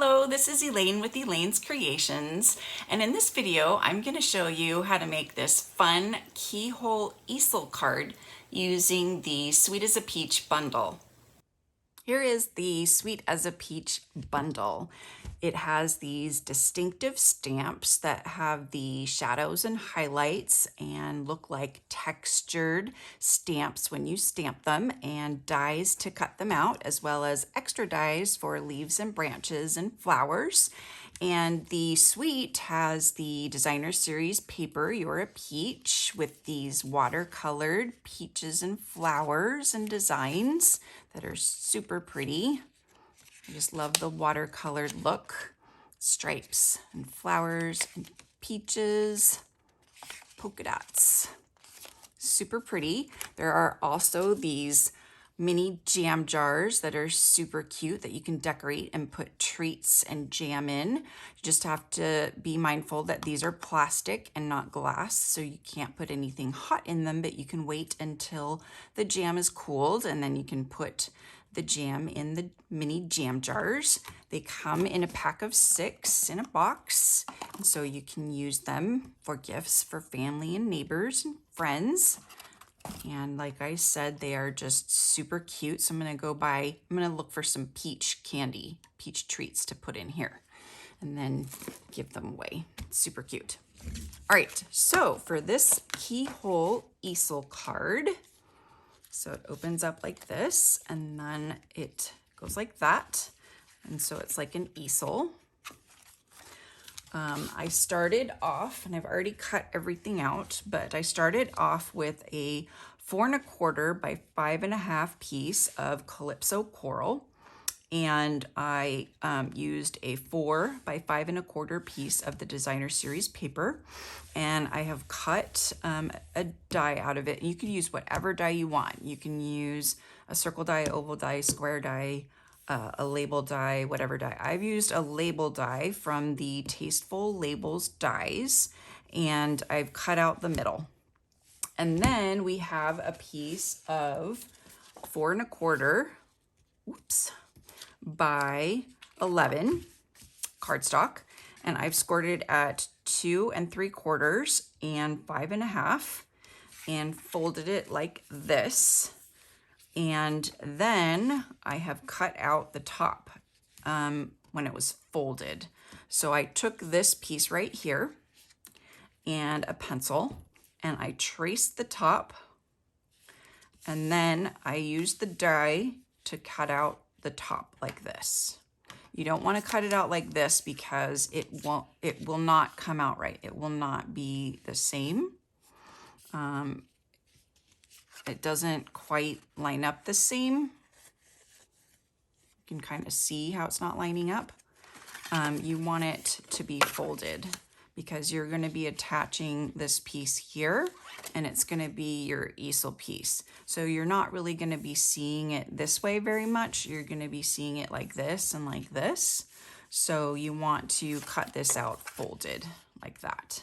Hello, this is Elaine with Elaine's Creations, and in this video I'm going to show you how to make this fun Keyhole Easel card using the Sweet as a Peach bundle. Here is the Sweet as a Peach bundle. It has these distinctive stamps that have the shadows and highlights and look like textured stamps when you stamp them, and dies to cut them out, as well as extra dies for leaves and branches and flowers. And the Sweet has the designer series paper, You're a Peach, with these watercolored peaches and flowers and designs that are super pretty. I just love the watercolored look. Stripes and flowers and peaches, polka dots. Super pretty. There are also these mini jam jars that are super cute that you can decorate and put treats and jam in. You just have to be mindful that these are plastic and not glass, so you can't put anything hot in them, but you can wait until the jam is cooled and then you can put the jam in the mini jam jars. They come in a pack of 6 in a box, and so you can use them for gifts for family and neighbors and friends. And like I said, they are just super cute. So I'm gonna look for some peach candy, peach treats to put in here and then give them away. Super cute. All right, so for this Keyhole Easel card, so it opens up like this and then it goes like that. And so it's like an easel. I started off, and I've already cut everything out, but I started off with a 4 1/4 by 5 1/2 piece of Calypso coral, and I used a 4 by 5 1/4 piece of the designer series paper, and I have cut a die out of it. You can use whatever die you want. You can use a circle die, oval die, square die, a label die, whatever die. I've used a label die from the Tasteful Labels dies, and I've cut out the middle. And then we have a piece of 4 1/4, by 11 cardstock, and I've scored it at 2 3/4 and 5 1/2, and folded it like this. And then I have cut out the top when it was folded. So I took this piece right here and a pencil, and I traced the top, and then I used the die to cut out the top like this. You don't want to cut it out like this because it will not come out right. It will not be the same. It doesn't quite line up the same. You can kind of see how it's not lining up. You want it to be folded because you're going to be attaching this piece here, and it's going to be your easel piece. So you're not really going to be seeing it this way very much. You're going to be seeing it like this and like this. So you want to cut this out folded like that.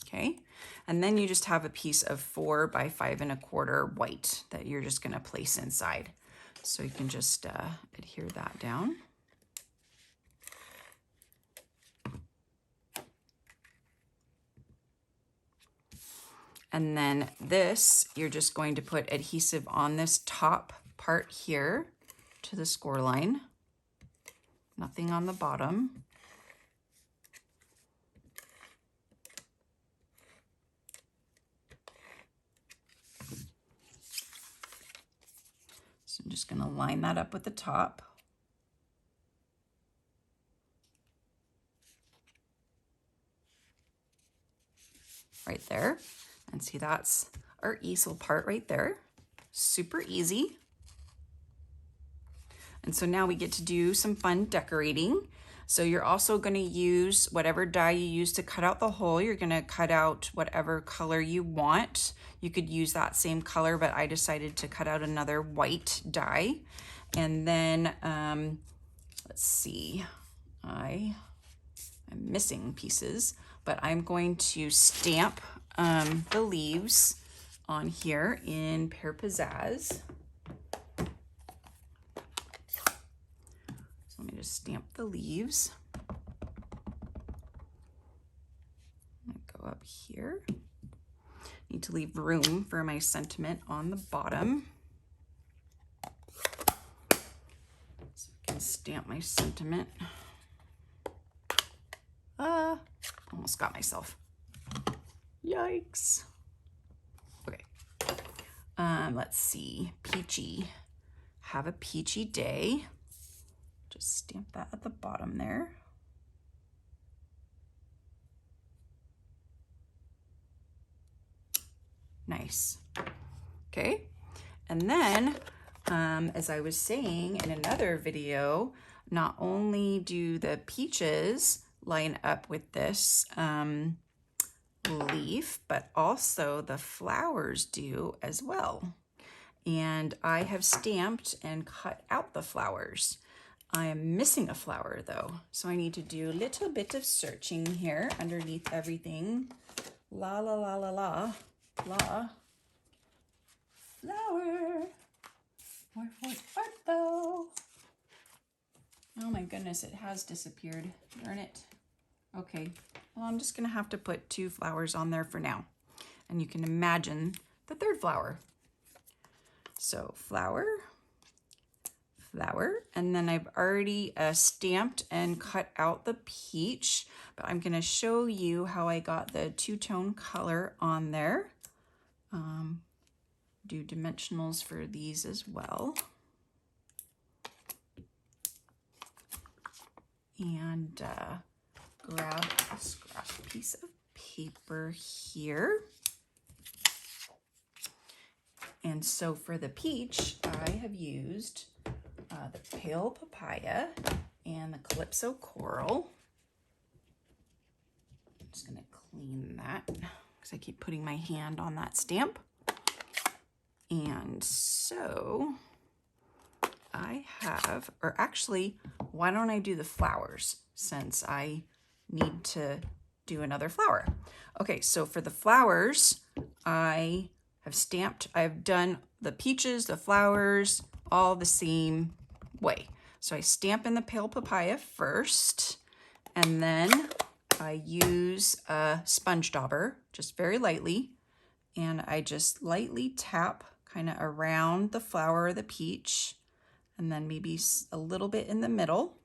Okay. And then you just have a piece of 4 by 5 1/4 white that you're just going to place inside. So you can just adhere that down. And then this, you're just going to put adhesive on this top part here to the score line. Nothing on the bottom. So I'm just going to line that up with the top. Right there. And see, that's our easel part right there. Super easy. And so now we get to do some fun decorating. So you're also going to use whatever die you use to cut out the hole. You're going to cut out whatever color you want. You could use that same color, but I decided to cut out another white die. And then, let's see, I am missing pieces, but I'm going to stamp the leaves on here in Pear Pizzazz. So let me just stamp the leaves. Go up here. Need to leave room for my sentiment on the bottom. So I can stamp my sentiment. Almost got myself. Yikes. Okay. Let's see. Peachy. Have a peachy day. Just stamp that at the bottom there. Nice. Okay. And then, as I was saying in another video, not only do the peaches line up with this leaf, but also the flowers do as well. And I have stamped and cut out the flowers. I am missing a flower though, so I need to do a little bit of searching here underneath everything. La la la la la la. Flower. Where art thou? Oh my goodness, it has disappeared. Darn it. Okay, well, I'm just gonna have to put 2 flowers on there for now. And you can imagine the 3rd flower. So flower, flower, and then I've already stamped and cut out the peach, but I'm gonna show you how I got the 2-tone color on there. Do dimensionals for these as well. And grab a scrap piece of paper here. And so for the peach, I have used the pale papaya and the Calypso coral. I'm just gonna clean that because I keep putting my hand on that stamp. And so I have, or actually, why don't I do the flowers since I need to do another flower? Okay, so for the flowers, I have stamped, I've done the peaches, the flowers, all the same way. So I stamp in the pale papaya first, and then I use a sponge dauber, just very lightly, and I just lightly tap kind of around the flower of the peach, and then maybe a little bit in the middle.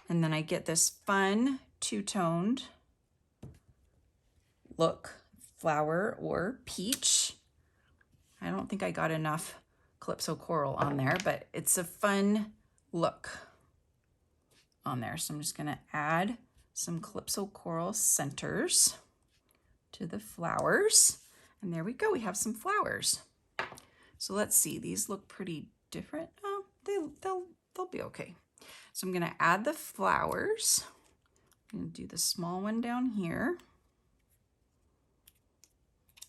And then I get this fun 2-toned look, flower or peach. I don't think I got enough Calypso coral on there, but it's a fun look on there. So I'm just gonna add some Calypso coral centers to the flowers. And there we go, we have some flowers. So let's see, these look pretty different. Oh, they'll be okay. So I'm gonna add the flowers. I'm gonna do the small one down here.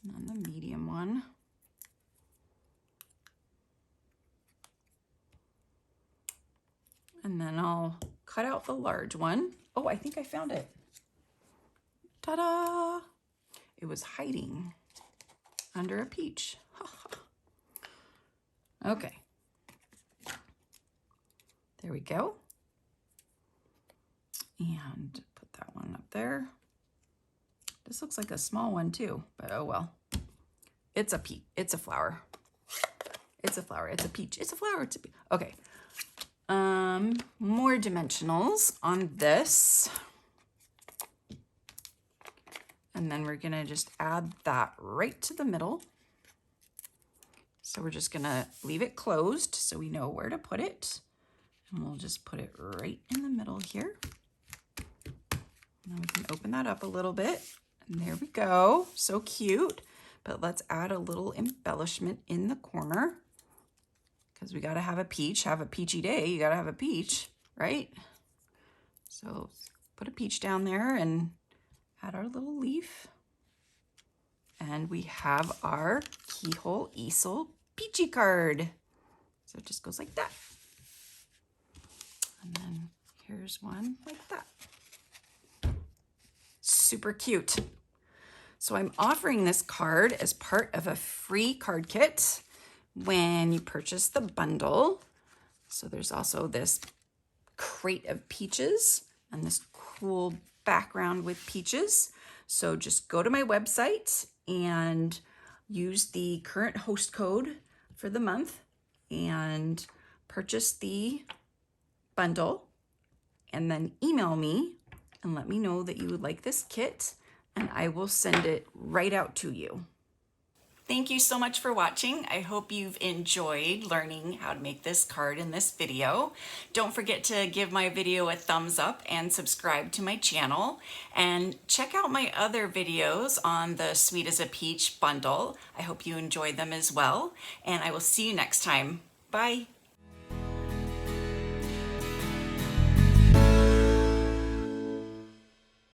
And then the medium one. And then I'll cut out the large one. Oh, I think I found it. Ta-da! It was hiding under a peach. Okay. There we go. And put that one up there. This looks like a small one too, but oh well. It's a peach. It's a flower. It's a flower. It's a peach. It's a flower. It's a peach. Okay. More dimensionals on this. And then we're gonna just add that right to the middle. So we're just gonna leave it closed so we know where to put it. And we'll just put it right in the middle here. Now we can open that up a little bit. And there we go, so cute. But let's add a little embellishment in the corner because we gotta have a peachy day, you gotta have a peach, right? So put a peach down there and add our little leaf. And we have our Keyhole Easel peachy card. So it just goes like that. And then here's one like that. Super cute. So I'm offering this card as part of a free card kit when you purchase the bundle. So there's also this crate of peaches and this cool background with peaches. So just go to my website and use the current host code for the month and purchase the bundle, and then email me and let me know that you would like this kit, and I will send it right out to you. Thank you so much for watching. I hope you've enjoyed learning how to make this card in this video. Don't forget to give my video a thumbs up and subscribe to my channel. And check out my other videos on the Sweet as a Peach bundle. I hope you enjoy them as well. And I will see you next time. Bye.